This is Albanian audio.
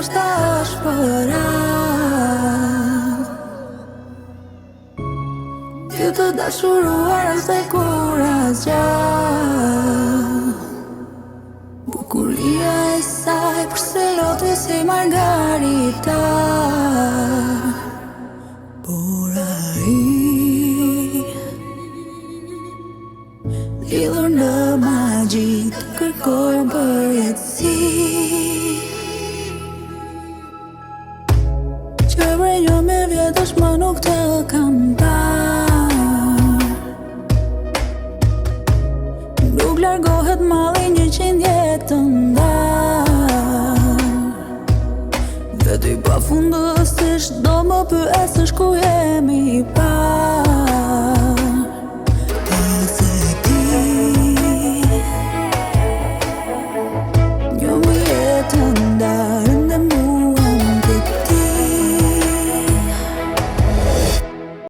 ndoshta është për ty të dashuruar as e kur asgjë. Bukuria e saj përse loti si margarita, por ai lidhur në magji të kërkoj për jetësi. Që vrenjo me vjetësh më nuk të kam parë, nuk largohet malli 100 jetë të ndarë, dhe ty pafundësisht do më pyesësh ku jemi pa.